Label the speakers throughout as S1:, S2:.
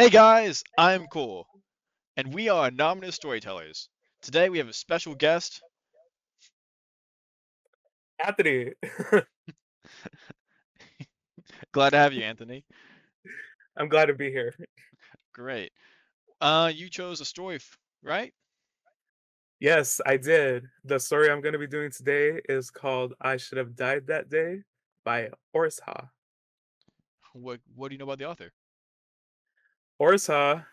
S1: Hey guys, I'm Cool, and we are Anonymous Storytellers. Today we have a special guest.
S2: Anthony,
S1: Glad to have you, Anthony.
S2: I'm glad to be here.
S1: Great. You chose a story, right?
S2: Yes, I did. The story I'm going to be doing today is called I Should Have Died That Day by Orzha.
S1: What do you know about the author?
S2: Orzha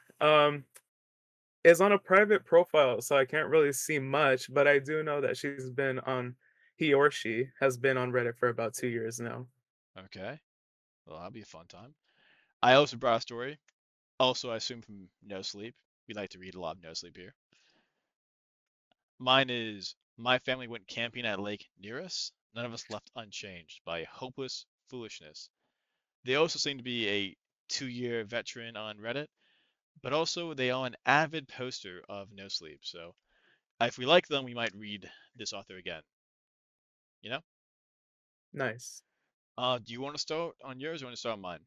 S2: is on a private profile, so I can't really see much, but I do know that he or she has been on Reddit for about 2 years now.
S1: Okay, well that'll be a fun time. I also brought a story. Also, I assume from NoSleep. We like to read a lot of NoSleep here. Mine is My Family Went Camping at Lake Nereus. None of Us Left Unchanged by Hopeless Foolishness. They also seem to be a 2-year veteran on Reddit, but also they are an avid poster of No Sleep. So if we like them, we might read this author again. You know?
S2: Nice.
S1: Do you want to start on yours or want to start on mine?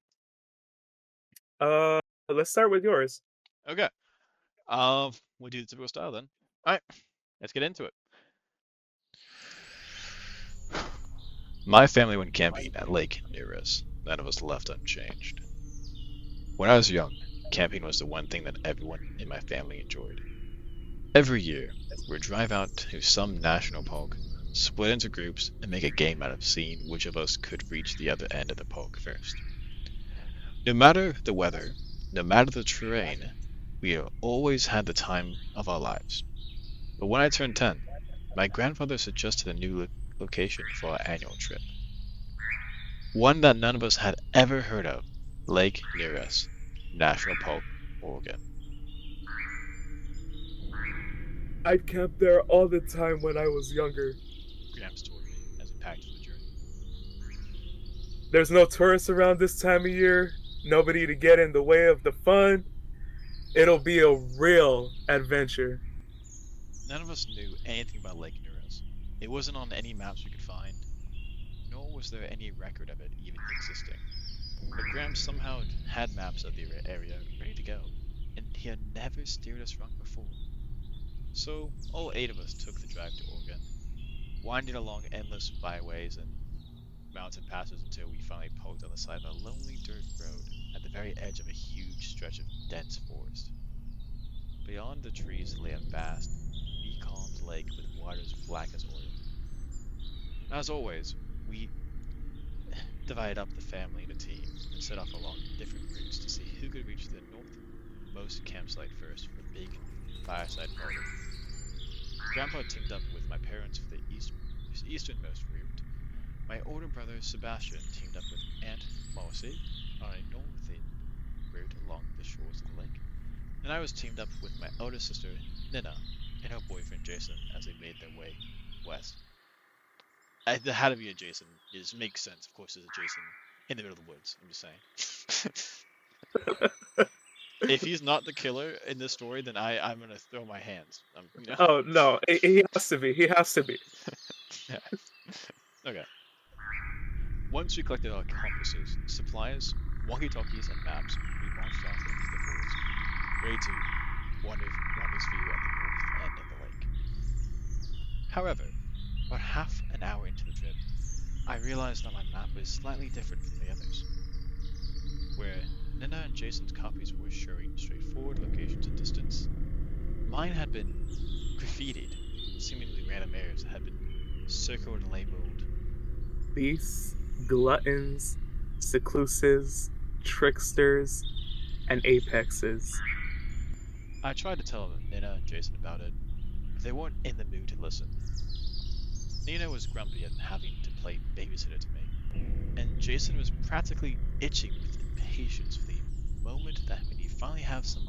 S2: Uh, let's start with yours.
S1: Okay. We'll do the typical style then. All right, let's get into it. My family went camping at Lake Nereus. None of us left unchanged. When I was young, camping was the one thing that everyone in my family enjoyed. Every year, we'd drive out to some national park, split into groups, and make a game out of seeing which of us could reach the other end of the park first. No matter the weather, no matter the terrain, we always had the time of our lives. But when I turned 10, my grandfather suggested a new location for our annual trip. One that none of us had ever heard of, Lake Nereus National Park, Oregon.
S2: I camped there all the time when I was younger.
S1: Graham told me as we packed for the journey.
S2: There's no tourists around this time of year, nobody to get in the way of the fun. It'll be a real adventure.
S1: None of us knew anything about Lake Nereus. It wasn't on any maps we could find, nor was there any record of it even existing. But Graham somehow had maps of the area ready to go, and he had never steered us wrong before. So all 8 of us took the drive to Oregon, winding along endless byways and mountain passes until we finally parked on the side of a lonely dirt road at the very edge of a huge stretch of dense forest. Beyond the trees lay a vast, becalmed lake with waters black as oil. As always, we divided up the family into teams and set off along different routes to see who could reach the northmost campsite first for the big fireside party. Grandpa teamed up with my parents for the easternmost route. My older brother Sebastian teamed up with Aunt Marcy on a northern route along the shores of the lake, and I was teamed up with my elder sister Nina and her boyfriend Jason as they made their way west. There had to be a Jason. It just makes sense. Of course, there's a Jason in the middle of the woods. I'm just saying. If he's not the killer in this story, then I'm gonna throw my hands.
S2: Oh no, he has to be. He has to be.
S1: Yeah. Okay. Once we collected our compasses, supplies, walkie-talkies, and maps, we marched off into the forest, ready to rendezvous at the north end of the lake. However, about half an hour into the trip, I realized that my map was slightly different from the others. Where Nina and Jason's copies were showing straightforward locations and distance, mine had been graffitied, seemingly random areas that had been circled and labeled.
S2: Beasts, gluttons, seclusives, tricksters, and apexes.
S1: I tried to tell Nina and Jason about it, but they weren't in the mood to listen. Nina was grumpy at having to play babysitter to me, and Jason was practically itching with impatience for the moment that when he finally have some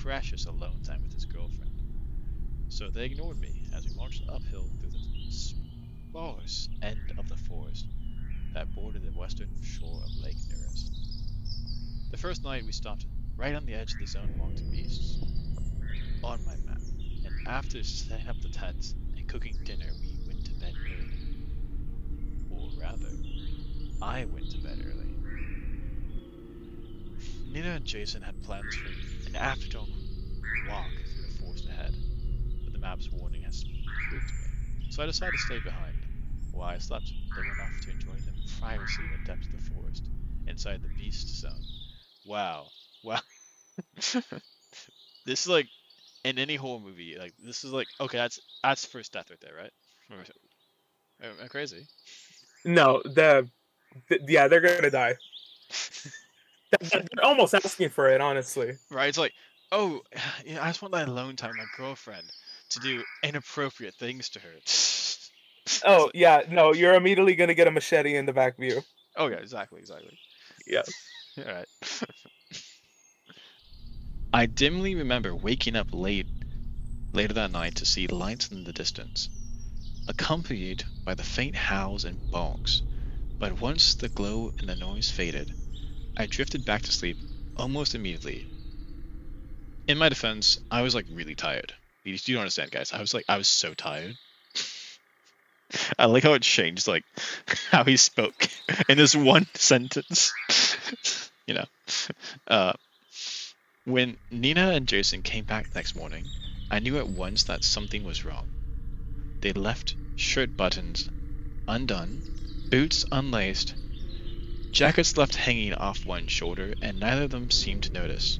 S1: precious alone time with his girlfriend. So they ignored me as we marched uphill through the sparse end of the forest that bordered the western shore of Lake Nereus. The first night we stopped right on the edge of the zone marked beasts on my map, and after setting up the tents and cooking dinner, we went to bed early. Or rather, I went to bed early. Nina and Jason had plans for an after-dark walk through the forest ahead, but the map's warning has spooked me, so I decided to stay behind. While I slept, they went off to enjoy the privacy in the depths of the forest, inside the beast zone. Wow. Wow. This is like, in any horror movie, like, this is like, okay, that's first death right there, right? Am I crazy?
S2: No, yeah, they're gonna die. They're almost asking for it, honestly.
S1: Right? It's like, oh, yeah, I just want that alone time with my girlfriend to do inappropriate things to her.
S2: Oh yeah, no, you're immediately gonna get a machete in the back view.
S1: Oh yeah, exactly.
S2: Yeah.
S1: All right. I dimly remember waking up later that night to see lights in the distance, accompanied by the faint howls and barks. But once the glow and the noise faded, I drifted back to sleep almost immediately. In my defense, I was like really tired. You don't understand, guys. I was so tired. I like how it changed, like how he spoke in this one sentence. You know, when Nina and Jason came back the next morning, I knew at once that something was wrong. They left shirt buttons undone, boots unlaced, jackets left hanging off one shoulder, and neither of them seemed to notice.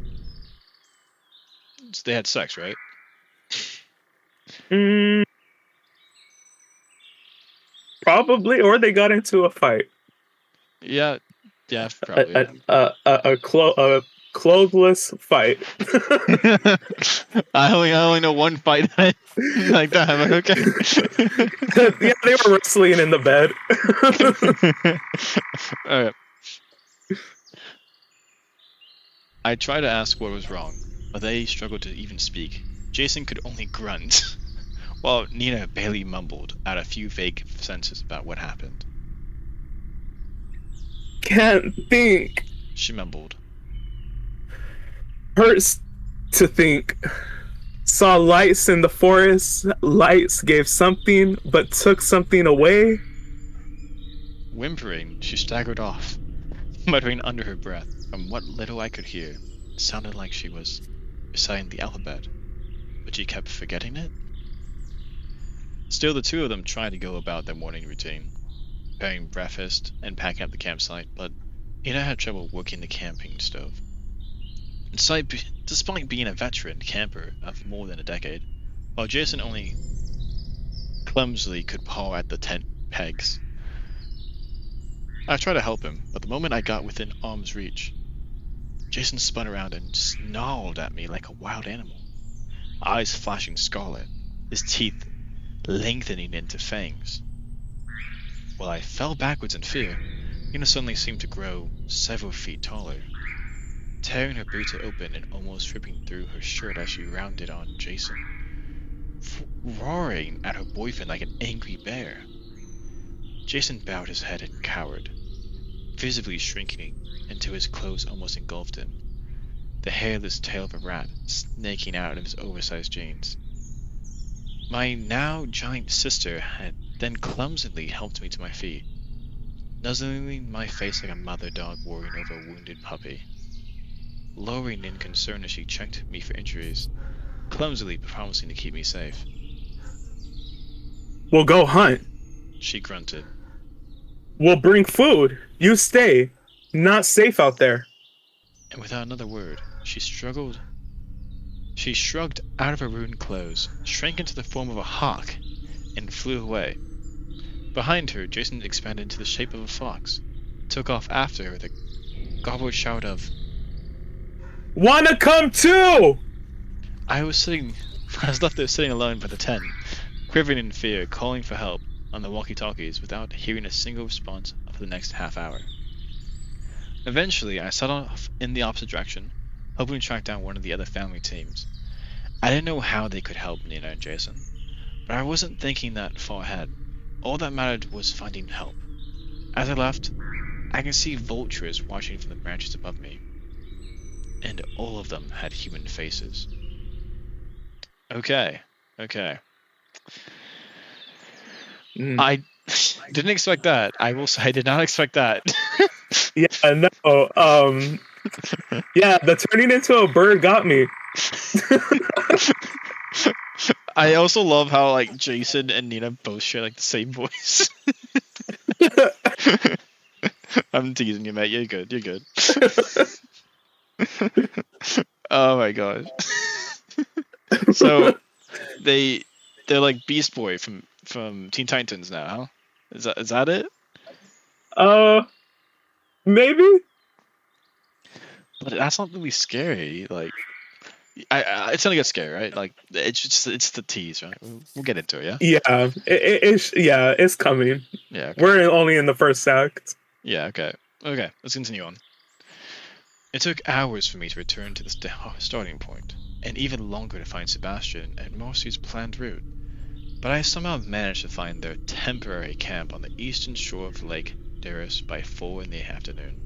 S1: So they had sex, right?
S2: Probably, or they got into a fight.
S1: Yeah, probably.
S2: A clothless fight.
S1: I only know one fight like that. I'm like, okay.
S2: Yeah, they were wrestling in the bed.
S1: All right. I tried to ask what was wrong, but they struggled to even speak. Jason could only grunt, while Nina barely mumbled out a few vague sentences about what happened.
S2: Can't think.
S1: She mumbled.
S2: Hurts to think. Saw lights in the forest. Lights gave something, but took something away.
S1: Whimpering, she staggered off, muttering under her breath. From what little I could hear, it sounded like she was reciting the alphabet, but she kept forgetting it. Still, the two of them tried to go about their morning routine, preparing breakfast and packing up the campsite, but Nina had trouble working the camping stove. Despite being a veteran camper of more than a decade, while Jason only clumsily could paw at the tent pegs. I tried to help him, but the moment I got within arm's reach, Jason spun around and snarled at me like a wild animal, eyes flashing scarlet, his teeth lengthening into fangs. While I fell backwards in fear, Nina suddenly seemed to grow several feet taller, tearing her boots open and almost ripping through her shirt as she rounded on Jason, roaring at her boyfriend like an angry bear. Jason bowed his head and cowered, visibly shrinking until his clothes almost engulfed him, the hairless tail of a rat snaking out of his oversized jeans. My now giant sister had then clumsily helped me to my feet, nuzzling my face like a mother dog worrying over a wounded puppy, lowering in concern as she checked me for injuries, clumsily promising to keep me safe.
S2: We'll go hunt.
S1: She grunted.
S2: We'll bring food. You stay. Not safe out there.
S1: And without another word, she shrugged out of her ruined clothes, shrank into the form of a hawk, and flew away. Behind her, Jason expanded into the shape of a fox, took off after her with a gobbled shout of,
S2: "Wanna come too?"
S1: I was left there sitting alone by the tent, quivering in fear, calling for help on the walkie-talkies without hearing a single response for the next half hour. Eventually, I set off in the opposite direction, hoping to track down one of the other family teams. I didn't know how they could help Nina and Jason, but I wasn't thinking that far ahead. All that mattered was finding help. As I left, I could see vultures watching from the branches above me, and all of them had human faces. Okay. I didn't expect that. I will say I did not expect that.
S2: Yeah, no. Yeah, the turning into a bird got me.
S1: I also love how like Jason and Nina both share like the same voice. I'm teasing you, mate. You're good. You're good. Oh my god. So they're like Beast Boy from Teen Titans now, huh? Is that it?
S2: Maybe.
S1: But that's not really scary. Like, it's gonna get scary, right? Like, it's the tease, right? We'll get into it, yeah.
S2: Yeah, it's coming.
S1: Yeah. Okay.
S2: We're only in the first act.
S1: Yeah. Okay. Okay. Let's continue on. It took hours for me to return to the starting point, and even longer to find Sebastian and Marcy's planned route. But I somehow managed to find their temporary camp on the eastern shore of Lake Nereus by 4 in the afternoon.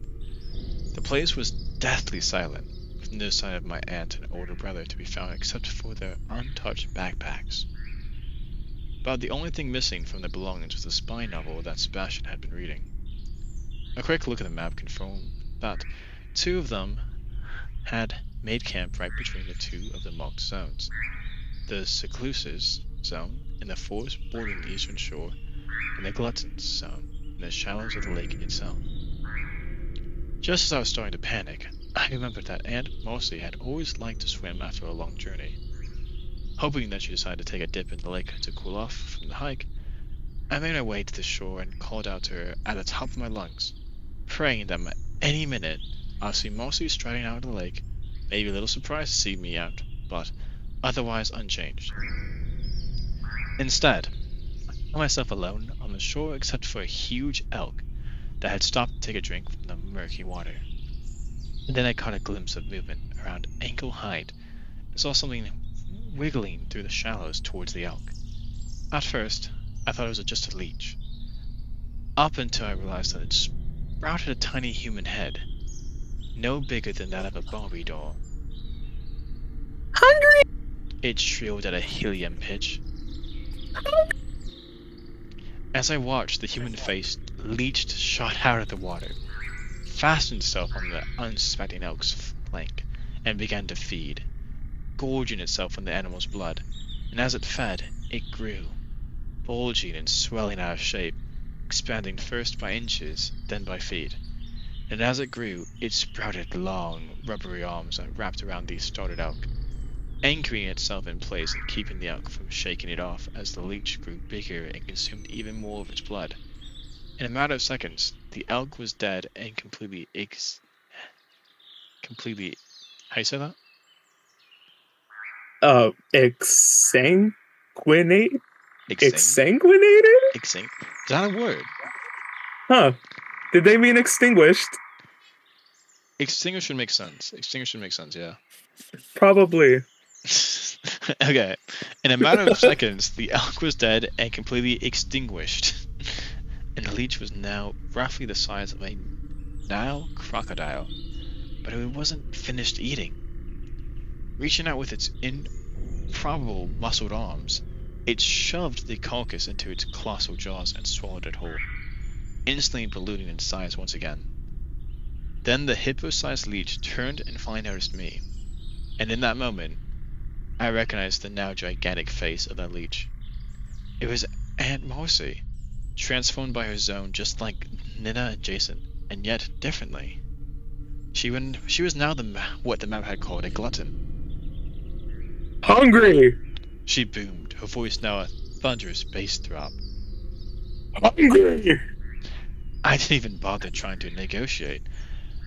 S1: The place was deathly silent, with no sign of my aunt and older brother to be found except for their untouched backpacks. About the only thing missing from their belongings was the spy novel that Sebastian had been reading. A quick look at the map confirmed that 2 of them had made camp right between the 2 of the marked zones. The Secluses zone in the forest bordering the eastern shore, and the Gluttons zone in the shallows of the lake itself. Just as I was starting to panic, I remembered that Aunt Marcy had always liked to swim after a long journey. Hoping that she decided to take a dip in the lake to cool off from the hike, I made my way to the shore and called out to her at the top of my lungs, praying that any minute I'll see Marcy striding out of the lake, maybe a little surprised to see me out, but otherwise unchanged. Instead, I found myself alone on the shore except for a huge elk that had stopped to take a drink from the murky water. And then I caught a glimpse of movement around ankle height and saw something wiggling through the shallows towards the elk. At first, I thought it was just a leech, up until I realized that it sprouted a tiny human head, no bigger than that of a Barbie doll.
S2: Hungry!
S1: It shrilled at a helium pitch. As I watched, the human-faced leech shot out of the water, fastened itself on the unsuspecting elk's flank, and began to feed, gorging itself on the animal's blood. And as it fed, it grew, bulging and swelling out of shape, expanding first by inches, then by feet. And as it grew, it sprouted long, rubbery arms that wrapped around the startled elk, anchoring itself in place and keeping the elk from shaking it off as the leech grew bigger and consumed even more of its blood. In a matter of seconds, the elk was dead and completely how you say that?
S2: Exsanguinated?
S1: Extinct?
S2: Exsanguinated?
S1: Extinct? Is that a word?
S2: Huh. Did they mean extinguished?
S1: Extinguished would make sense. Extinguished would make sense, yeah.
S2: Probably.
S1: Okay. In a matter of seconds, the elk was dead and completely extinguished. And the leech was now roughly the size of a Nile crocodile. But it wasn't finished eating. Reaching out with its improbable muscled arms, it shoved the carcass into its colossal jaws and swallowed it whole, instantly ballooning in size once again. Then the hippo-sized leech turned and finally noticed me, and in that moment, I recognized the now gigantic face of that leech. It was Aunt Marcy, transformed by her zone just like Nina and Jason, and yet differently. She was now what the map had called a glutton.
S2: Hungry!
S1: She boomed, her voice now a thunderous bass throb.
S2: Hungry!
S1: I didn't even bother trying to negotiate.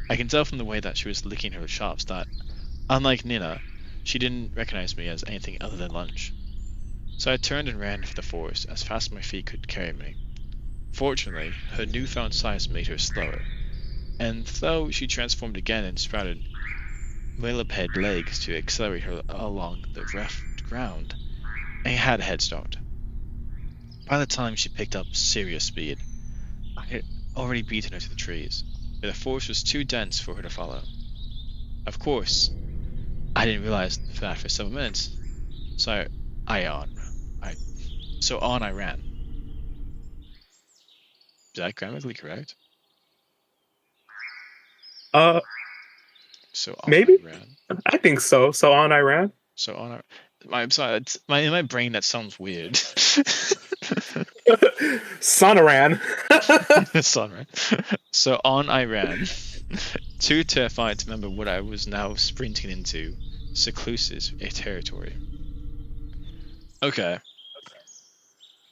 S1: I can tell from the way that she was licking her chops that, unlike Nina, she didn't recognize me as anything other than lunch. So I turned and ran for the forest as fast as my feet could carry me. Fortunately, her newfound size made her slower, and though she transformed again and sprouted millipede legs to accelerate her along the rough ground, I had a head start. By the time she picked up serious speed, I had already beaten her to the trees, where the forest was too dense for her to follow. Of course, I didn't realize that for several minutes, so on I ran. Is that grammatically correct? So on
S2: Maybe?
S1: Iran.
S2: I think so. So on Iran?
S1: So on our, I'm sorry, in my brain that sounds weird.
S2: Sonoran.
S1: It's on, right? So on Iran, too terrified to remember what I was now sprinting into, seclusive territory. Okay.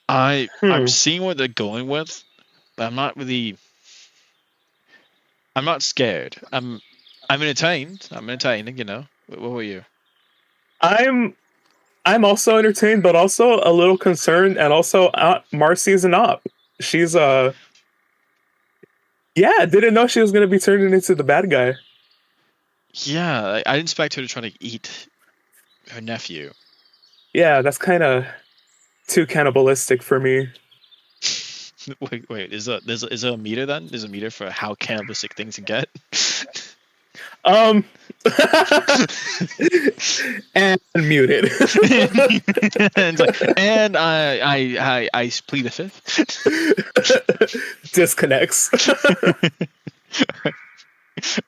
S1: I'm seeing what they're going with, but I'm not really. I'm not scared. I'm entertained. I'm entertained. You know. What were you?
S2: I'm also entertained, but also a little concerned, and also Marcy's an op. She's yeah, didn't know she was gonna be turning into the bad guy.
S1: Yeah, I didn't expect her to try to eat her nephew.
S2: Yeah, that's kind of too cannibalistic for me.
S1: Wait. Is there a meter then? There's a meter for how cannibalistic things can get.
S2: Um, and muted.
S1: and I plead the fifth.
S2: Disconnects.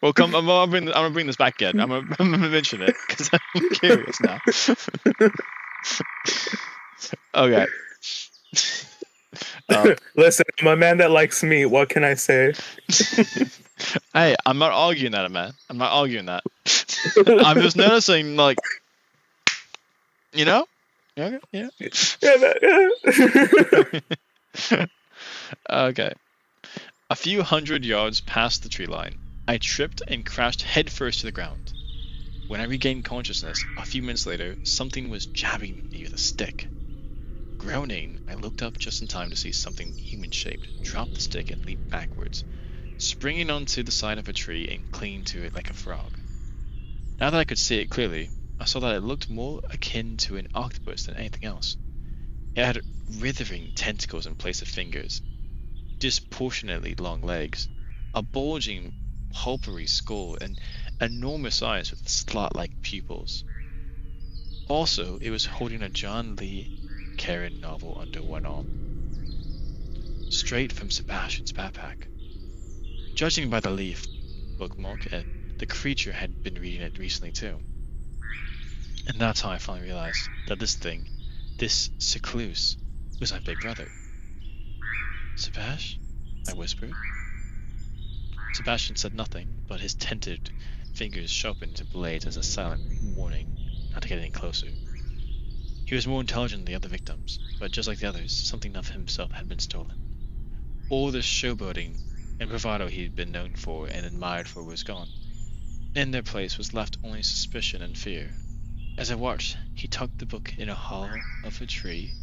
S1: Well, come. I'm gonna bring this back again. I'm gonna mention it because I'm curious now. Okay.
S2: Listen, I'm a man that likes meat. What can I say?
S1: Hey, I'm not arguing that, man. I'm not arguing that. I'm just noticing, like, you know? Yeah. Okay. A few hundred yards past the tree line, I tripped and crashed headfirst to the ground. When I regained consciousness, a few minutes later, something was jabbing me with a stick. Groaning, I looked up just in time to see something human-shaped drop the stick and leap backwards, springing onto the side of a tree and clinging to it like a frog. Now that I could see it clearly, I saw that it looked more akin to an octopus than anything else. It had writhing tentacles in place of fingers, disproportionately long legs, a bulging, pulpery skull, and enormous eyes with slot-like pupils. Also, it was holding a John Lee Karen novel under one arm, straight from Sebastian's backpack. Judging by the leaf bookmark, the creature had been reading it recently too. And that's how I finally realized that this thing, this secluse, was my big brother. Sebastian? I whispered. Sebastian said nothing, but his tented fingers sharpened to blades as a silent warning not to get any closer. He was more intelligent than the other victims, but just like the others, something of himself had been stolen. All the showboating and bravado he had been known for and admired for was gone. In their place was left only suspicion and fear. As I watched, he tucked the book in a hollow of a tree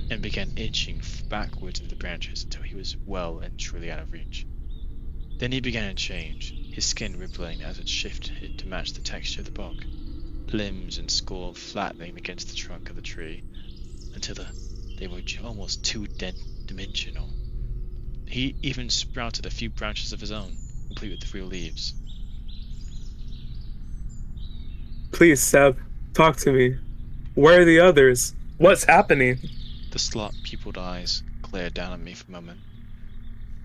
S1: and began inching backwards into the branches until he was well and truly out of reach. Then he began to change, his skin rippling as it shifted to match the texture of the bark, limbs and skull flattening against the trunk of the tree until they were almost two-dimensional. He even sprouted a few branches of his own, complete with real leaves.
S2: Please, Seb, talk to me. Where are the others? What's happening?
S1: The slot-pupiled eyes glared down at me for a moment.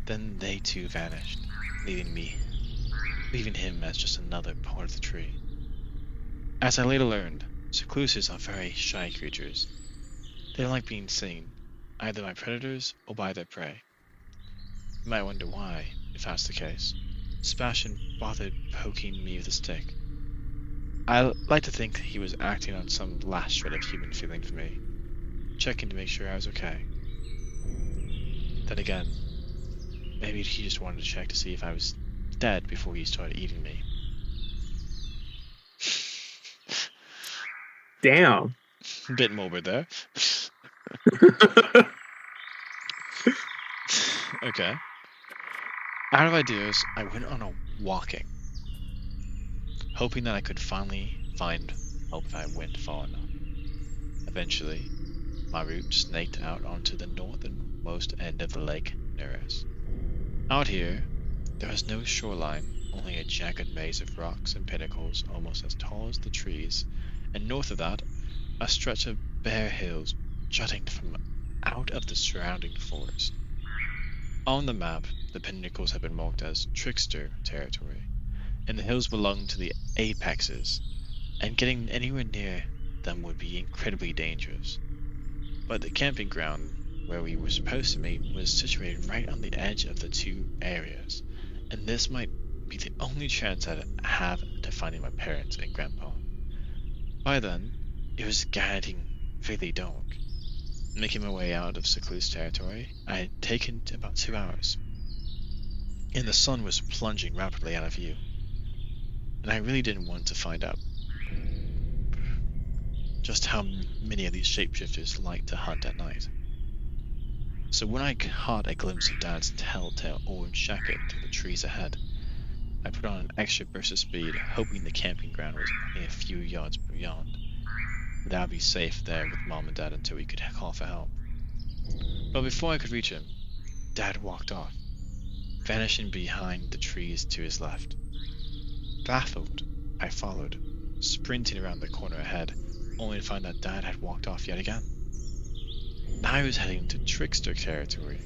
S1: Then they too vanished, leaving him as just another part of the tree. As I later learned, secluses are very shy creatures. They don't like being seen, either by predators or by their prey. You might wonder why, if that's the case. Sebastian bothered poking me with a stick. I like to think he was acting on some last shred of human feeling for me, checking to make sure I was okay. Then again, maybe he just wanted to check to see if I was dead before he started eating me.
S2: Damn.
S1: A bit morbid there. Okay. Out of ideas, I went on a walking, hoping that I could finally find help if I went far enough. Eventually, my route snaked out onto the northernmost end of the Lake Nereus. Out here, there was no shoreline, only a jagged maze of rocks and pinnacles almost as tall as the trees, and north of that, a stretch of bare hills jutting from out of the surrounding forest. On the map, the pinnacles had been marked as trickster territory, and the hills belong to the apexes, and getting anywhere near them would be incredibly dangerous. But the camping ground where we were supposed to meet was situated right on the edge of the two areas, and this might be the only chance I'd have to finding my parents and grandpa. By then, it was getting fairly dark. Making my way out of secluded territory, I had taken about 2 hours, and the sun was plunging rapidly out of view, and I really didn't want to find out just how many of these shapeshifters like to hunt at night. So when I caught a glimpse of Dad's telltale orange jacket through the trees ahead, I put on an extra burst of speed, hoping the camping ground was only a few yards beyond, that I'd be safe there with Mom and Dad until we could call for help. But before I could reach him, Dad walked off, vanishing behind the trees to his left. Baffled, I followed, sprinting around the corner ahead, only to find that Dad had walked off yet again. Now I was heading to trickster territory.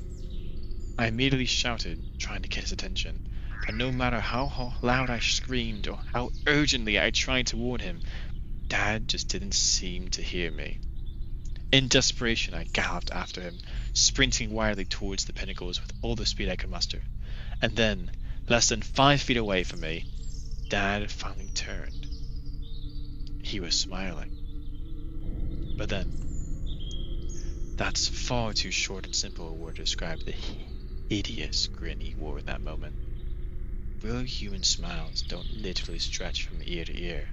S1: I immediately shouted, trying to get his attention, but no matter how loud I screamed or how urgently I tried to warn him, Dad just didn't seem to hear me. In desperation, I galloped after him, sprinting wildly towards the pinnacles with all the speed I could muster. And then, less than 5 feet away from me, Dad finally turned. He was smiling. But then, that's far too short and simple a word to describe the hideous grin he wore in that moment. Real human smiles don't literally stretch from ear to ear,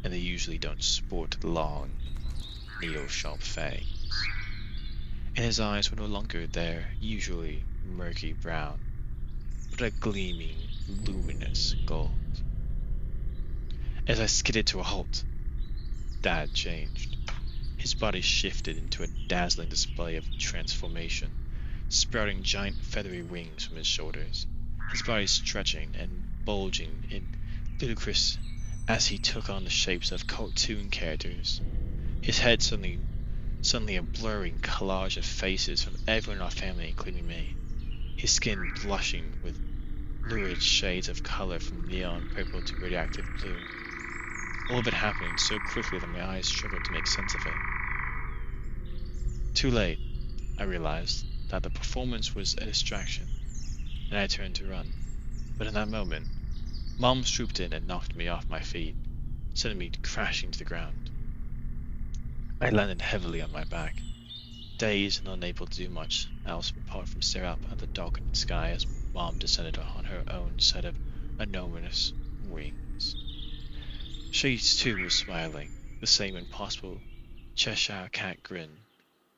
S1: and they usually don't sport long, needle-sharp fangs. And his eyes were no longer their usually murky brown, but a gleaming, luminous gold. As I skidded to a halt, Dad changed. His body shifted into a dazzling display of transformation, sprouting giant feathery wings from his shoulders, his body stretching and bulging in ludicrous as he took on the shapes of cartoon characters. His head suddenly a blurring collage of faces from everyone in our family, including me. His skin blushing with lurid shades of color from neon purple to radioactive blue. All of it happening so quickly that my eyes struggled to make sense of it. Too late, I realized that the performance was a distraction, and I turned to run. But in that moment, Mom swooped in and knocked me off my feet, sending me crashing to the ground. I landed heavily on my back, dazed and unable to do much else apart from stare up at the darkened sky as Mom descended on her own set of enormous wings. She too was smiling, the same impossible Cheshire cat grin,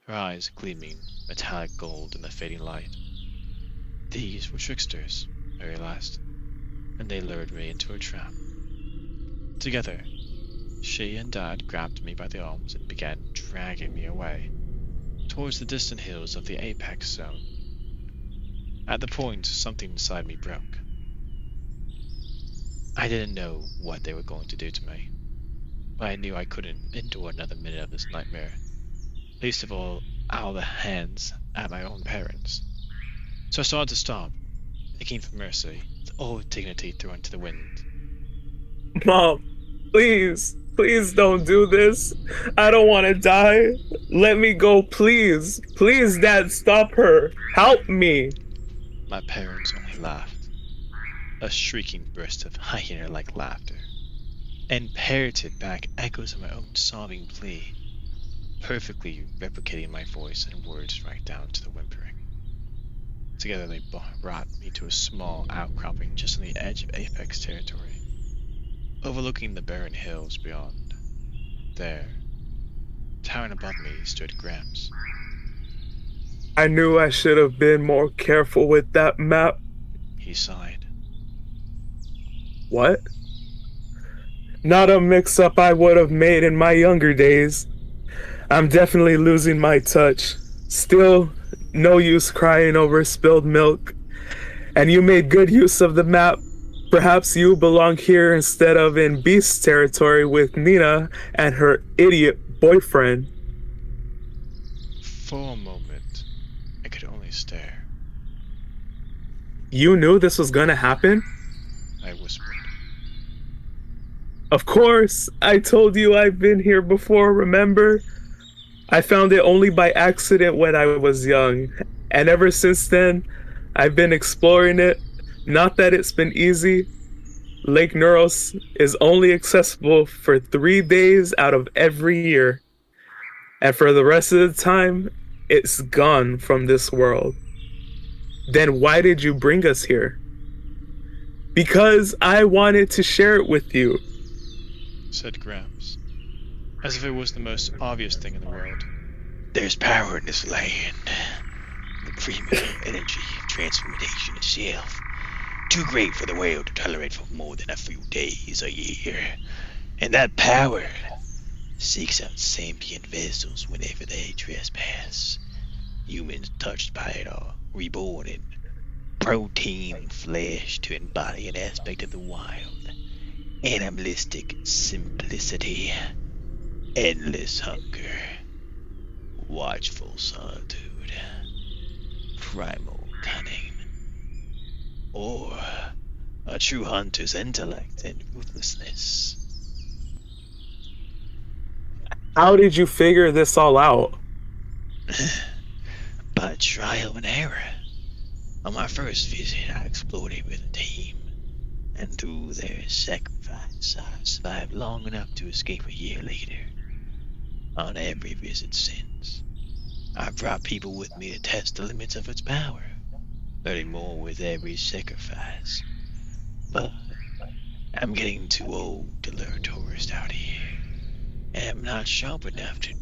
S1: her eyes gleaming metallic gold in the fading light. These were tricksters, I realized, and they lured me into a trap. Together, she and Dad grabbed me by the arms and began dragging me away, towards the distant hills of the apex zone. At the point, something inside me broke. I didn't know what they were going to do to me, but I knew I couldn't endure another minute of this nightmare, least of all out of the hands at my own parents. So I started to stop, begging for mercy, with all dignity thrown to the wind.
S2: Mom, please, please don't do this. I don't want to die. Let me go, please. Please, Dad, stop her. Help me.
S1: My parents only laughed, a shrieking burst of hyena-like laughter, and parroted back echoes of my own sobbing plea, perfectly replicating my voice and words right down to the whimpering. Together they brought me to a small outcropping just on the edge of apex territory, overlooking the barren hills beyond. There, towering above me, stood Gramps.
S2: I knew I should have been more careful with that map.
S1: He sighed.
S2: What? Not a mix-up I would have made in my younger days. I'm definitely losing my touch. Still, no use crying over spilled milk. And you made good use of the map. Perhaps you belong here instead of in Beast territory with Nina and her idiot boyfriend.
S1: For a moment, I could only stare.
S2: You knew this was gonna happen?
S1: I whispered,
S2: Of course, I told you I've been here before, remember? I found it only by accident when I was young, and ever since then, I've been exploring it. Not that it's been easy. Lake Nereus is only accessible for 3 days out of every year, and for the rest of the time, it's gone from this world. Then why did you bring us here? Because I wanted to share it with you,
S1: said Gramps, as if it was the most obvious thing in the world.
S3: There's power in this land. The primitive energy of transformation itself. Too great for the world to tolerate for more than a few days a year. And that power seeks out sentient vessels whenever they trespass. Humans touched by it are reborn in protein flesh to embody an aspect of the wild. Animalistic simplicity. Endless hunger. Watchful solitude. Primal cunning. Or a true hunter's intellect and ruthlessness.
S2: how did you figure this all out?
S3: By trial and error. On my first visit, I explored it with a team, and through their sacrifice, I survived long enough to escape a year later. On every visit since, I've brought people with me to test the limits of its power, learning more with every sacrifice. But I'm getting too old to lure tourists out here, and I'm not sharp enough to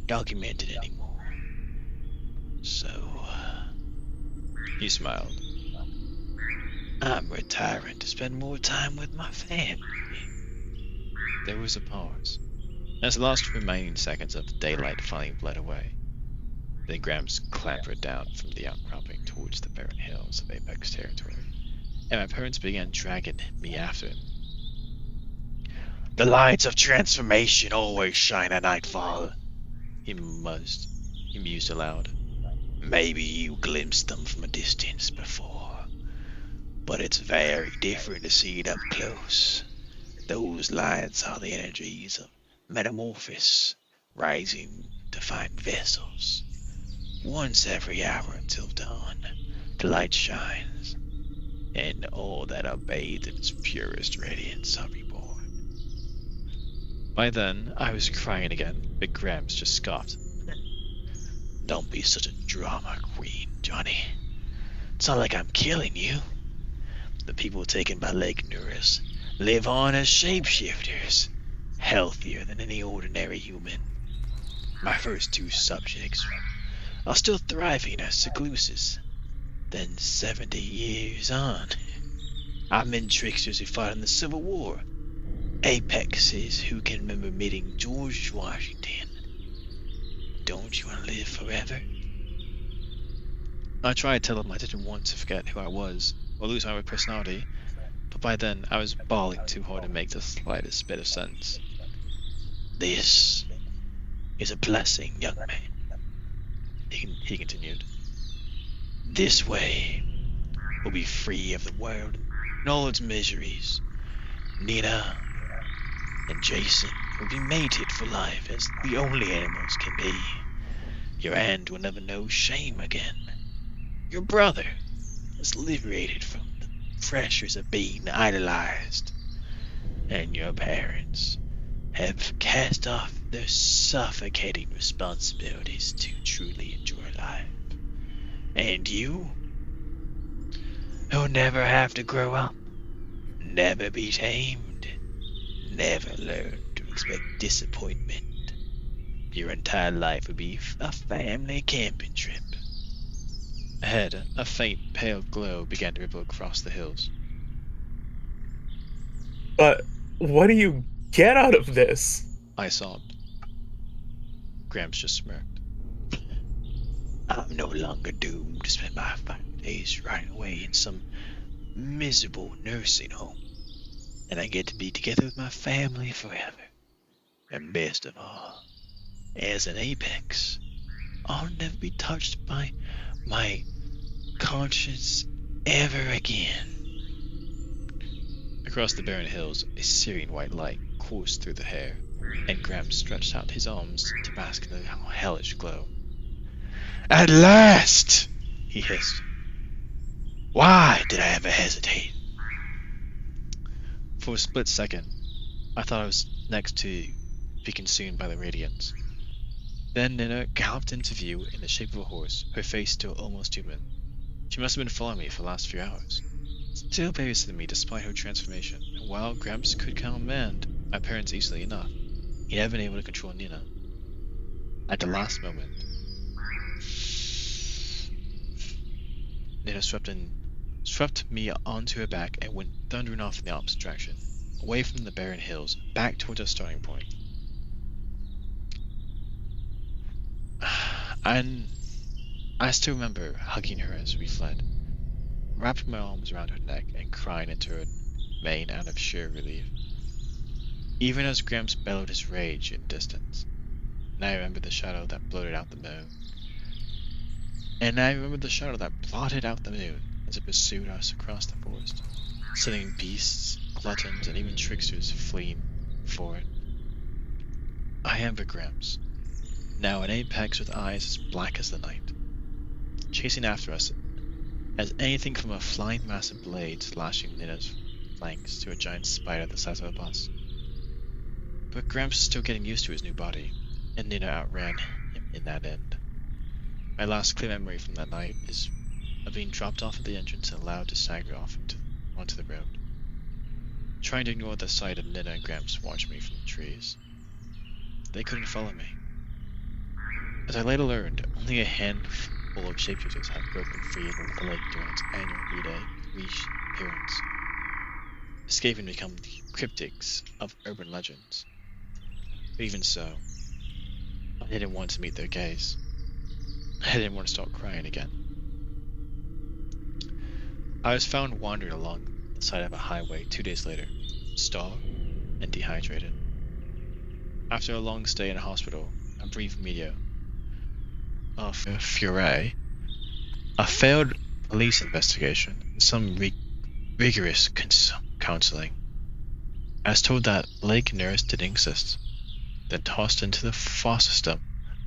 S3: document it anymore. So,
S1: He smiled.
S3: I'm retiring to spend more time with my family.
S1: There was a pause, as the last remaining seconds of the daylight finally bled away. Then Gramps clambered down from the outcropping towards the barren hills of Apex territory, and my parents began dragging me after him.
S3: The lights of transformation always shine at nightfall.
S1: He mused aloud.
S3: Maybe you glimpsed them from a distance before, but it's very different to see it up close. Those lights are the energies of metamorphosis, rising to find vessels. Once every hour until dawn, the light shines, and all that are bathed in its purest radiance are reborn.
S1: By then, I was crying again, but Gramps just scoffed.
S3: Don't be such a drama queen, Johnny. It's not like I'm killing you. The people taken by Lake Nereus live on as shapeshifters, healthier than any ordinary human. My first two subjects are still thriving as secluses. Then 70 years on, I met tricksters who fought in the Civil War, apexes who can remember meeting George Washington. Don't you want to live forever?
S1: I tried to tell him I didn't want to forget who I was, or lose my personality, but by then I was bawling too hard to make the slightest bit of sense.
S3: This is a blessing, young man.
S1: He continued.
S3: This way, we'll be free of the world and all its miseries. Nina and Jason will be mated for life as the only animals can be. Your aunt will never know shame again. Your brother is liberated from the pressures of being idolized. And your parents have cast off their suffocating responsibilities to truly enjoy life. And you will never have to grow up, never be tamed, never learn to expect disappointment. Your entire life will be a family camping trip.
S1: Ahead, a faint, pale glow began to ripple across the hills.
S2: But what do you get out of this?
S1: I sobbed. Gramps just smirked.
S3: I'm no longer doomed to spend my 5 days right away in some miserable nursing home. And I get to be together with my family forever. And best of all, as an apex, I'll never be touched by my conscience ever again.
S1: Across the barren hills, a serene white light coursed through the hair, and Gramps stretched out his arms to bask in the hellish glow.
S3: At last! He hissed. Why did I ever hesitate?
S1: For a split second, I thought I was next to be consumed by the radiance. Then Nina galloped into view in the shape of a horse, her face still almost human. She must have been following me for the last few hours, still babysitting me despite her transformation, and while Gramps could command my parents easily enough, he'd never been able to control Nina. At the last moment, Nina swept me onto her back and went thundering off in the opposite direction, away from the barren hills, back towards our starting point. And I still remember hugging her as we fled, wrapping my arms around her neck and crying into her mane out of sheer relief. Even as Gramps bellowed his rage in distance, and I remember the shadow that blotted out the moon. And I remember the shadow that blotted out the moon as it pursued us across the forest, sending beasts, gluttons, and even tricksters fleeing for it. I remember Gramps, now an apex with eyes as black as the night, chasing after us as anything from a flying mass of blades lashing Nina's flanks to a giant spider the size of a bus. But Gramps was still getting used to his new body, and Nina outran him in that end. My last clear memory from that night is of being dropped off at the entrance and allowed to stagger off onto the road, trying to ignore the sight of Nina and Gramps watching me from the trees. They couldn't follow me. As I later learned, only a handful of shapeshifters had broken free of the lake during its annual E-Day reappearance, escaping to become the cryptics of urban legends. But even so, I didn't want to meet their gaze. I didn't want to start crying again. I was found wandering along the side of a highway 2 days later, starved and dehydrated. After a long stay in a hospital, a brief media of Fury, a failed police investigation, and some rigorous counseling, I was told that Lake Nereus didn't exist, then tossed into the foster system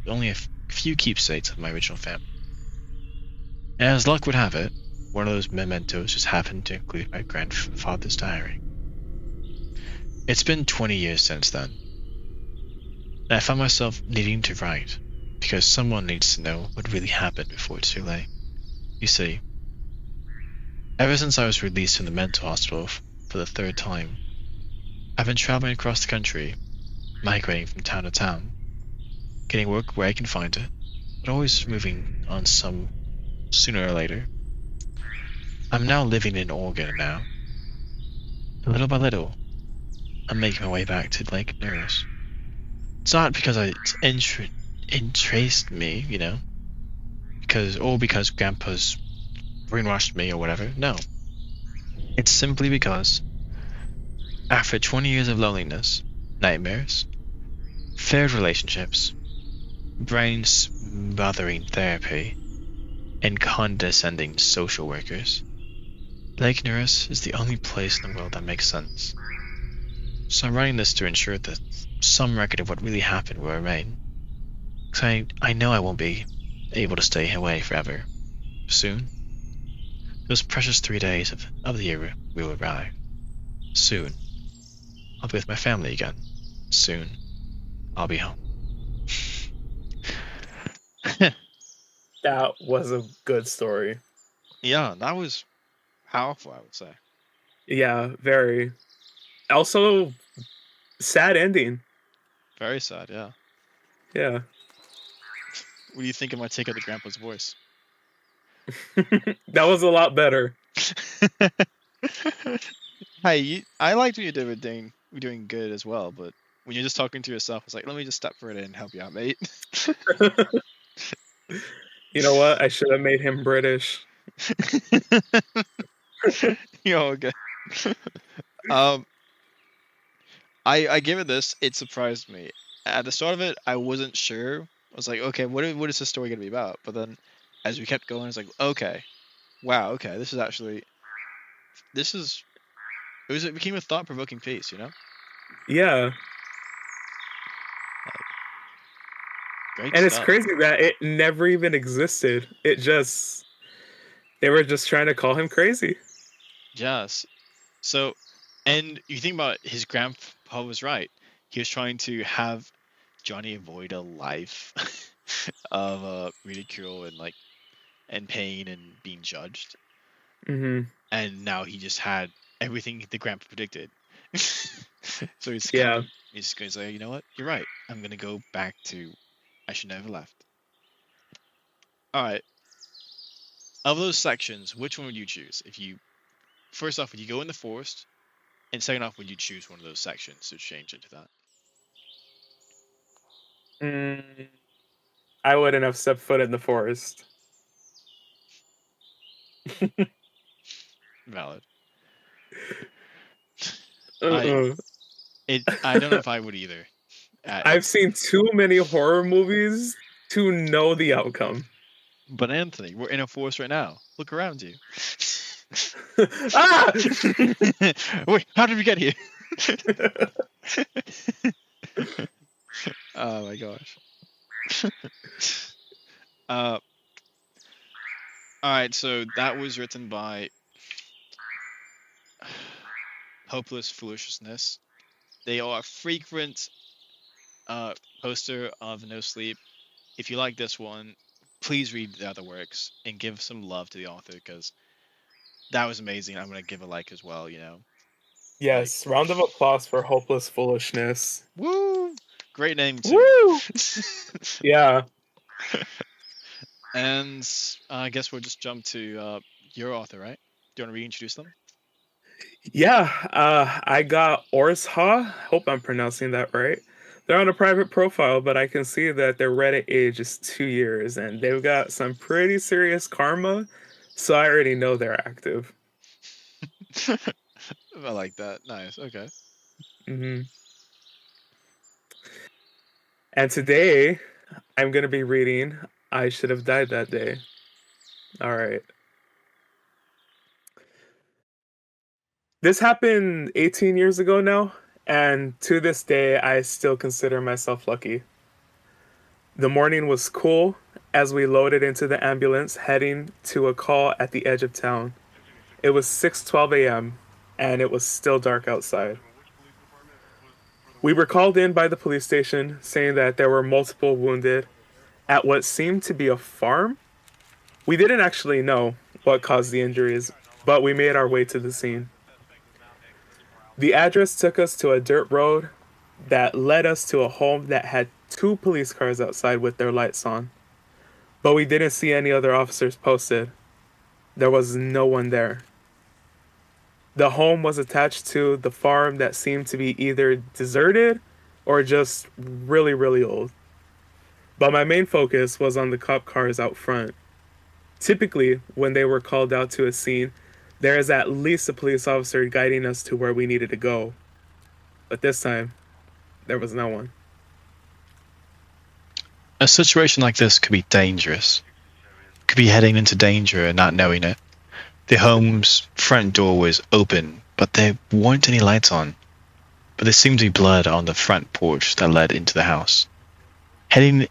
S1: with only a few keepsakes of my original family. And as luck would have it, one of those mementos just happened to include my grandfather's diary. It's been 20 years since then, and I found myself needing to write, because someone needs to know what really happened before it's too late. You see, ever since I was released from the mental hospital for the third time, I've been traveling across the country, migrating from town to town, getting work where I can find it, but always moving on some sooner or later. I'm now living in Oregon now. And little by little, I'm making my way back to Lake Nereus. It's not because it's interested me, you know, because Grandpa's brainwashed me or whatever. No. It's simply because after 20 years of loneliness, nightmares, failed relationships, brain-smothering therapy, and condescending social workers, Lake Nereus is the only place in the world that makes sense. So I'm writing this to ensure that some record of what really happened will remain. Because I know I won't be able to stay away forever. Soon, those precious 3 days of the year will arrive. Soon, I'll be with my family again. Soon, I'll be home.
S2: That was a good story.
S1: Yeah, that was powerful, I would say.
S2: Yeah, very. Also, sad ending.
S1: Very sad, yeah.
S2: Yeah.
S1: What do you think of my take of the grandpa's voice?
S2: That was a lot better.
S1: Hey, I liked what you did with doing good as well, but when you're just talking to yourself, it's like, let me just step right in and help you out, mate.
S2: You know what? I should have made him British.
S1: You're okay. I give it this. It surprised me. At the start of it, I wasn't sure. I was like, okay, what is this story going to be about? But then, as we kept going, it's like, okay, wow, okay, this is It became a thought-provoking piece, you know?
S2: Yeah.
S1: Great
S2: And it's
S1: stuff.
S2: crazy that it never even existed. They were just trying to call him crazy.
S1: Yes. So, and you think about it, his grandpa was right. He was trying to have Johnny avoid a life of ridicule and pain and being judged.
S2: Hmm.
S1: And now he just had everything the grandpa predicted. So he's
S2: Yeah.
S1: just going to say, you know what? You're right. I'm going to go back to I should never left. All right. Of those sections, which one would you choose? First off, would you go in the forest? And second off, would you choose one of those sections to change into that?
S2: I wouldn't have stepped foot in the forest.
S1: Valid.
S2: Uh-uh.
S1: I don't know if I would either.
S2: I've seen too many horror movies to know the outcome.
S1: But Anthony, we're in a forest right now. Look around you.
S2: Ah!
S1: Wait, how did we get here? Oh my gosh. All right, so that was written by HopelessFoolishness. They are a frequent poster of NoSleep. If you like this one, please read the other works and give some love to the author because that was amazing. I'm gonna give a like as well. You know.
S2: Yes, round of applause for Hopeless Foolishness.
S1: Woo! Great name too.
S2: Woo! Yeah.
S1: And I guess we'll just jump to your author, right? Do you want to reintroduce them?
S2: Yeah, I got Orzha. Hope I'm pronouncing that right. They're on a private profile, but I can see that their Reddit age is 2 years, and they've got some pretty serious karma, so I already know they're active.
S1: I like that. Nice. Okay.
S2: Hmm. And today, I'm going to be reading I Should Have Died That Day. All right. This happened 18 years ago now, and to this day, I still consider myself lucky. The morning was cool as we loaded into the ambulance heading to a call at the edge of town. It was 6:12 a.m. and it was still dark outside. We were called in by the police station saying that there were multiple wounded at what seemed to be a farm. We didn't actually know what caused the injuries, but we made our way to the scene. The address took us to a dirt road that led us to a home that had 2 police cars outside with their lights on. But we didn't see any other officers posted. There was no one there. The home was attached to the farm that seemed to be either deserted or just really, really old. But my main focus was on the cop cars out front. Typically, when they were called out to a scene, there is at least a police officer guiding us to where we needed to go. But this time, there was no one.
S3: A situation like this could be dangerous. Could be heading into danger and not knowing it. The home's front door was open, but there weren't any lights on. But there seemed to be blood on the front porch that led into the house. Having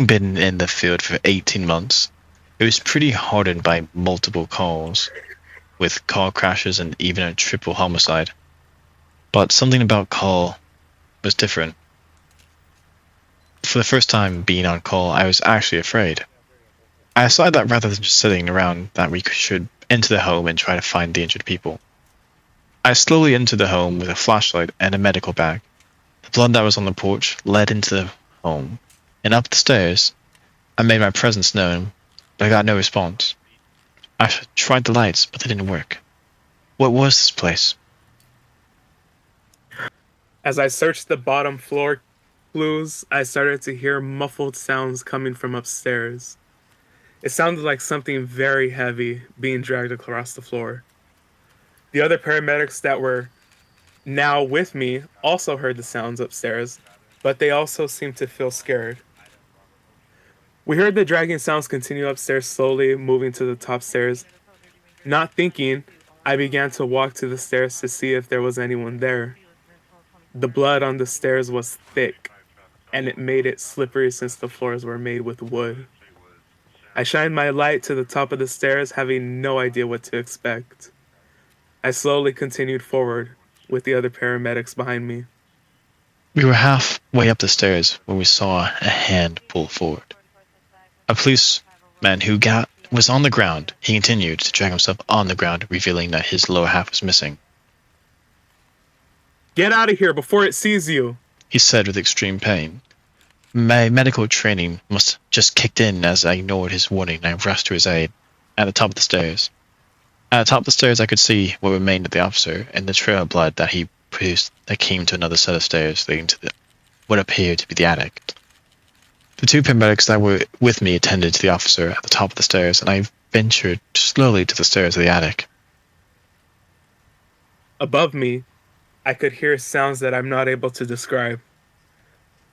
S3: been in the field for 18 months, it was pretty hardened by multiple calls, with car crashes and even a triple homicide. But something about call was different. For the first time being on call, I was actually afraid. I decided that rather than just sitting around, that we should enter the home and try to find the injured people. I slowly entered the home with a flashlight and a medical bag. The blood that was on the porch led into the home, and up the stairs, I made my presence known, but I got no response. I tried the lights, but they didn't work. What was this place?
S2: As I searched the bottom floor flues, I started to hear muffled sounds coming from upstairs. It sounded like something very heavy being dragged across the floor. The other paramedics that were now with me also heard the sounds upstairs, but they also seemed to feel scared. We heard the dragging sounds continue upstairs, slowly moving to the top stairs. Not thinking, I began to walk to the stairs to see if there was anyone there. The blood on the stairs was thick, and it made it slippery since the floors were made with wood. I shined my light to the top of the stairs, having no idea what to expect. I slowly continued forward, with the other paramedics behind me.
S3: We were halfway up the stairs when we saw a hand pull forward. A policeman who was on the ground. He continued to drag himself on the ground, revealing that his lower half was missing.
S2: "Get out of here before it sees you,"
S3: he said with extreme pain. My medical training must just kicked in as I ignored his warning and I rushed to his aid. At the top of the stairs, I could see what remained of the officer and the trail of blood that he produced that came to another set of stairs leading to what appeared to be the attic. The two paramedics that were with me attended to the officer at the top of the stairs, and I ventured slowly to the stairs of the attic.
S2: Above me, I could hear sounds that I'm not able to describe,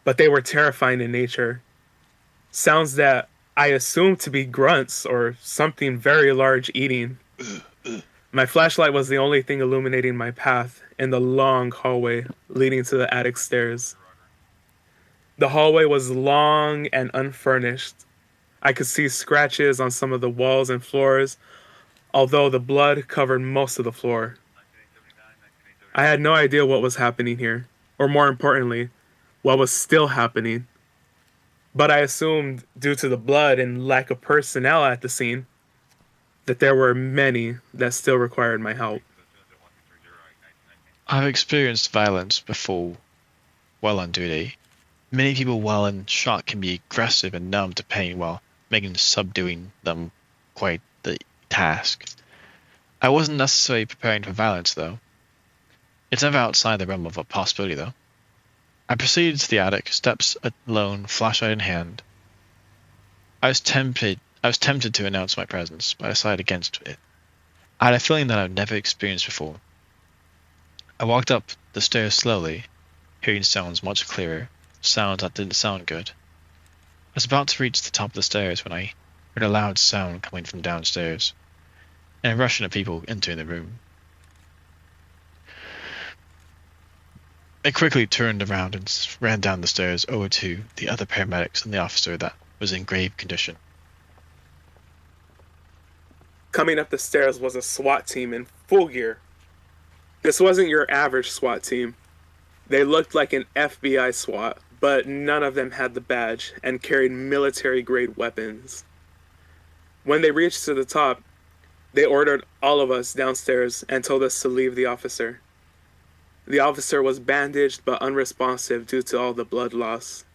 S2: but they were terrifying in nature. Sounds that I assumed to be grunts or something very large eating. My flashlight was the only thing illuminating my path in the long hallway leading to the attic stairs. The hallway was long and unfurnished. I could see scratches on some of the walls and floors, although the blood covered most of the floor. I had no idea what was happening here, or more importantly, what was still happening. But I assumed, due to the blood and lack of personnel at the scene, that there were many that still required my help.
S3: I've experienced violence before while on duty. Many people while in shock can be aggressive and numb to pain while making subduing them quite the task. I wasn't necessarily preparing for violence though. It's never outside the realm of a possibility though. I proceeded to the attic, steps alone, flashlight in hand. I was tempted to announce my presence, but I decided against it. I had a feeling that I'd never experienced before. I walked up the stairs slowly, hearing sounds much clearer, sounds that didn't sound good. I was about to reach the top of the stairs when I heard a loud sound coming from downstairs, and a rush of people entering the room. I quickly turned around and ran down the stairs over to the other paramedics and the officer that was in grave condition.
S2: Coming up the stairs was a SWAT team in full gear. This wasn't your average SWAT team. They looked like an FBI SWAT, but none of them had the badge and carried military-grade weapons. When they reached to the top, they ordered all of us downstairs and told us to leave the officer. The officer was bandaged but unresponsive due to all the blood loss.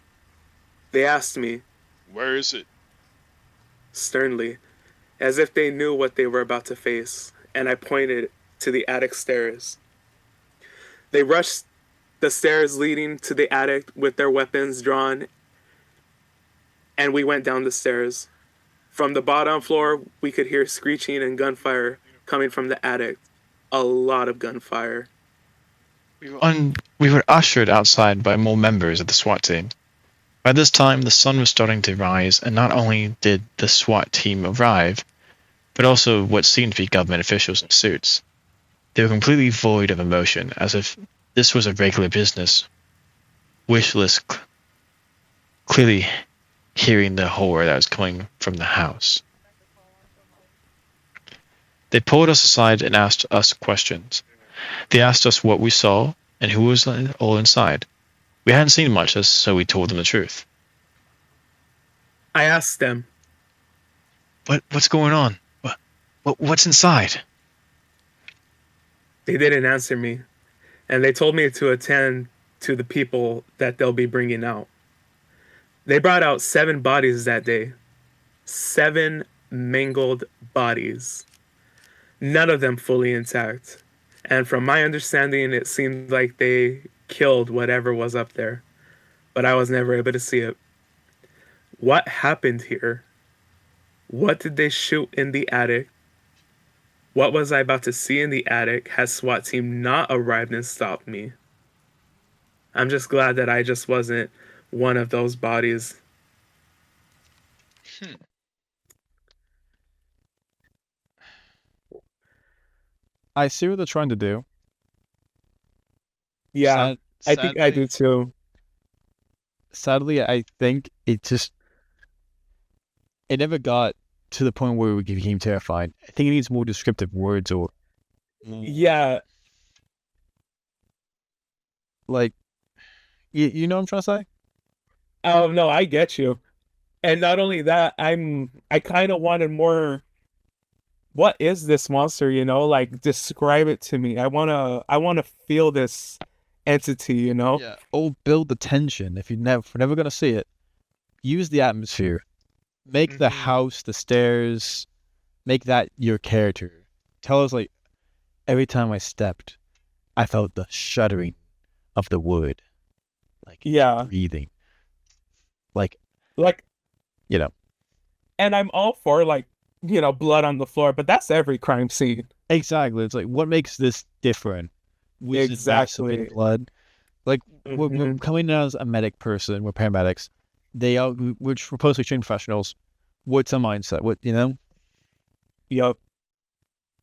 S2: They asked me,
S1: "Where is it?"
S2: sternly, as if they knew what they were about to face, and I pointed to the attic stairs. They rushed the stairs leading to the attic with their weapons drawn, and we went down the stairs. From the bottom floor, we could hear screeching and gunfire coming from the attic. A lot of gunfire.
S3: We were ushered outside by more members of the SWAT team. By this time, the sun was starting to rise, and not only did the SWAT team arrive, but also what seemed to be government officials in suits. They were completely void of emotion, as if this was a regular business. Wish list, clearly hearing the horror that was coming from the house. They pulled us aside and asked us questions. They asked us what we saw and who was all inside. We hadn't seen much, so we told them the truth.
S2: I asked them,
S3: What's going on? What's inside?
S2: They didn't answer me, and they told me to attend to the people that they'll be bringing out. They brought out 7 bodies that day. 7 mangled bodies. None of them fully intact. And from my understanding, it seemed like they killed whatever was up there. But I was never able to see it. What happened here? What did they shoot in the attic? What was I about to see in the attic had SWAT team not arrived and stopped me? I'm just glad that I just wasn't one of those bodies.
S4: I see what they're trying to do.
S2: Yeah, I think I
S1: Sadly,
S2: do too.
S4: Sadly, I think it never got to the point where it became terrifying. I think it needs more descriptive words or
S2: Yeah.
S4: like you know what I'm trying to say?
S2: Oh no, I get you. And not only that, I kind of wanted more. What is this monster? Like describe it to me. I wanna feel this entity.
S4: Yeah. Or build the tension. If if we're never gonna see it, use the atmosphere. Make the
S2: Mhm.
S4: house, the stairs, make that your character. Tell us like every time I stepped, I felt the shuddering of the wood, like
S2: Yeah,
S4: breathing, like
S2: like,
S4: you know
S2: and I'm all for like, blood on the floor, but that's every crime scene.
S4: exactly. It's like what makes this different? Was it wrestling
S2: Exactly.
S4: blood? Like we're
S2: Hmm.
S4: coming in as a medic person. We're paramedics. We're supposed to be trained professionals. What's our mindset?
S2: Yup.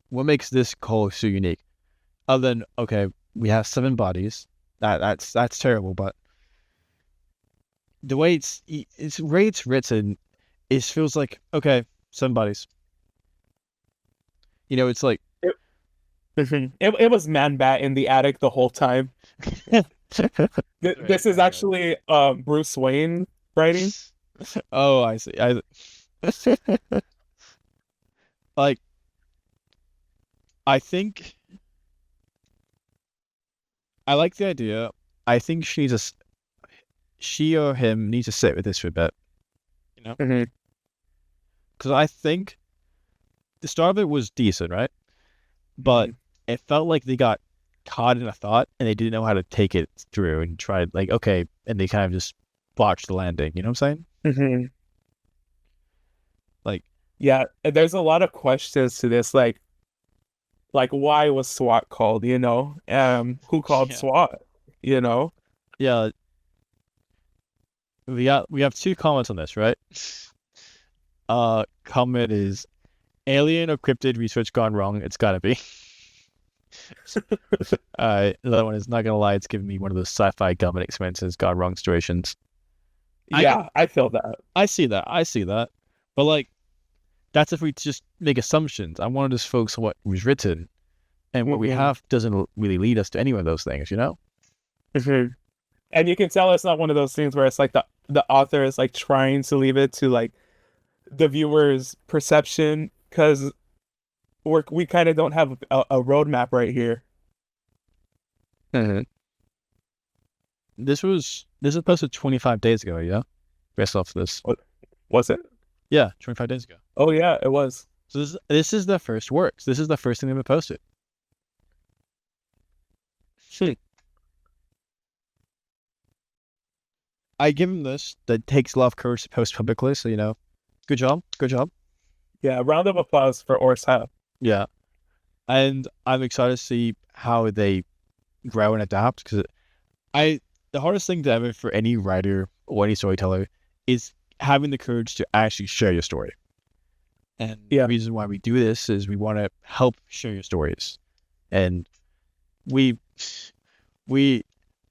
S4: What makes this call so unique? Other than okay, we have 7 bodies. That's terrible. But the way it's written, it feels like okay, 7 bodies. It's like
S2: It was Man Bat in the attic the whole time. This is
S1: Man-Bat.
S2: actually Bruce Wayne writing.
S4: oh, I see. Like I think I like the idea. I think she or him needs to sit with this for a bit.
S2: Hmm.
S4: Because I think the start of it was decent, right? But it felt like they got caught in a thought and they didn't know how to take it through and tried like okay, and they kind of just botched the landing. You know what I'm saying?
S2: Hmm.
S4: Like
S2: Yeah, there's a lot of questions to this, like why was SWAT called? Who called
S1: Yeah.
S2: SWAT? You know?
S4: yeah, we have 2 comments on this, right? Comment is alien or cryptid research gone wrong. It's gotta be. Another one is not gonna lie, it's giving me one of those sci-fi government experiences gone wrong situations.
S2: Yeah, I feel that.
S4: I see that, but like that's if we just make assumptions. I want to just focus on what was written, and what we
S2: Mhm.
S4: have doesn't really lead us to any of those things.
S2: Mhm. And you can tell it's not one of those things where it's like the author is like trying to leave it to like the viewer's perception, because we kind of don't have a roadmap right here.
S4: This was posted 25 days ago. Yeah, based off this.
S2: Was it?
S4: Yeah, 25 days ago.
S2: Oh yeah, it was.
S4: So this is the first works. This is the first thing they've posted. I give him this. That takes a lot of courage to post publicly. So good job.
S2: Yeah, round of applause for Orzha.
S4: Yeah, and I'm excited to see how they grow and adapt because the hardest thing to ever for any writer or any storyteller is having the courage to actually share your story. And
S2: Yeah.
S4: the reason why we do this is we want to help share your stories. And we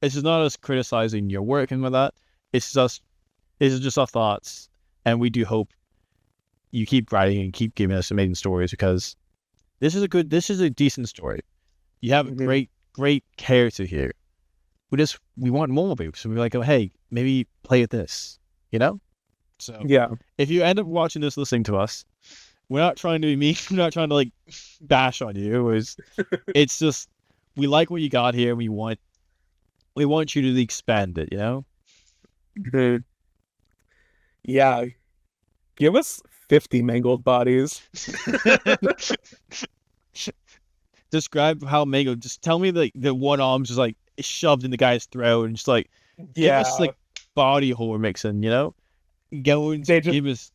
S4: this is not us criticizing your work and all that. This is just our thoughts. And we do hope you keep writing and keep giving us amazing stories because this is a decent story. You have a
S2: Mhm.
S4: great character here. We want more of it. So we're like, oh hey, maybe play with this. So
S2: Yeah.
S4: if you end up watching this, listening to us, we're not trying to be mean. We're not trying to like bash on you. It's just we like what you got here. We want you to expand it.
S2: Mhm. Yeah. Give us 50 mangled bodies.
S4: Describe how Mango. Just tell me the one arm's just like shoved in the guy's throat and just like give
S2: Yeah.
S4: us like body horror mixing. Go and
S2: They just
S4: give us.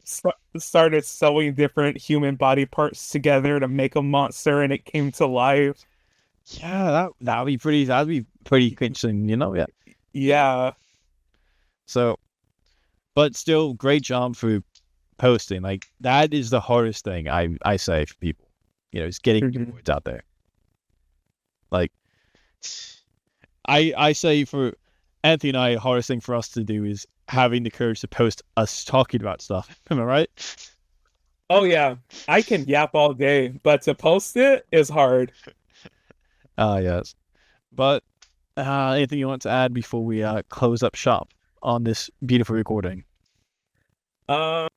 S2: started sewing different human body parts together to make a monster, and it came to life.
S4: Yeah, that'd be pretty interesting. Yeah.
S2: Yeah.
S4: So, but still, great job for posting. Like that is the hardest thing I say for people. Is getting your
S2: Mhm.
S4: words out there. Like, I say for Anthony and I, hardest thing for us to do is having the courage to post us talking about stuff. Am I right?
S2: Oh yeah, I can yap all day, but to post it is hard.
S4: Ah, yes. But anything you want to add before we close up shop on this beautiful recording?
S2: Um,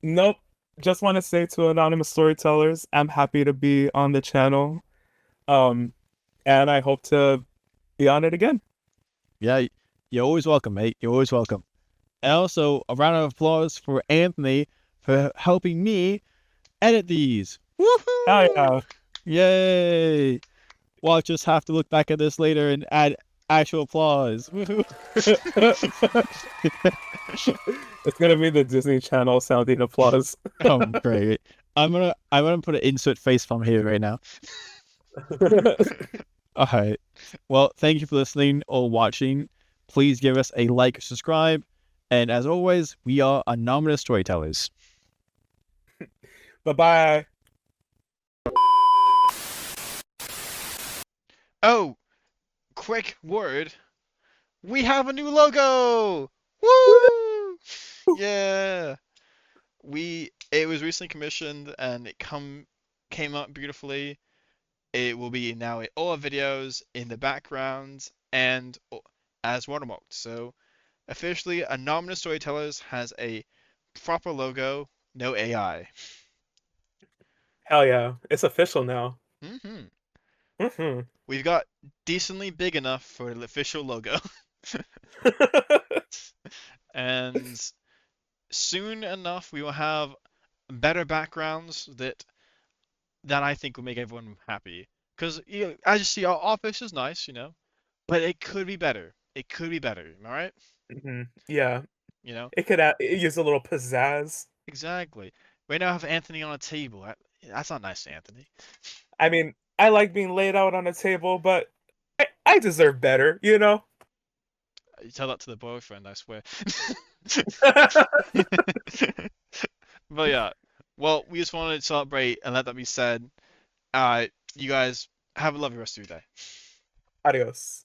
S2: nope. Just want to say to anonymous storytellers, I'm happy to be on the channel. Um, and I hope to be on it again.
S4: Yeah, you're always welcome, mate. You're always welcome. And also, a round of applause for Anthony for helping me edit these.
S2: Oh
S4: Woohoo!
S2: yeah.
S4: Yay! Well, I'll just have to look back at this later and add actual applause. Woohoo!
S2: It's gonna be the Disney Channel sounding applause.
S4: Oh, great. I'm gonna put an insert face palm here right now. All right. Well, thank you for listening or watching. Please give us a like, subscribe, and as always, we are anonymous storytellers.
S2: Bye-bye.
S1: Oh, quick word. We have a new logo! Woo! Yeah. It was recently commissioned and it came out beautifully. It will be now in all our videos, in the background, and as watermarked. So officially, Anonymous Storytellers has a proper logo, no AI.
S2: Hell yeah. It's official now.
S1: We've got decently big enough for the official logo. And soon enough, we will have better backgrounds that I think will make everyone happy. Because as you see, our office is nice, but it could be better. It could be better. Am I right?
S2: Yeah.
S1: You know?
S2: It could use a little pizzazz.
S1: Exactly. Right now, I have Anthony on a table. That's not nice to Anthony.
S2: I mean, I like being laid out on a table, but I deserve better, you know?
S1: You tell that to the boyfriend, I swear. But yeah, well, we just wanted to celebrate and let that be said. You guys have a lovely rest of your day.
S2: Adios.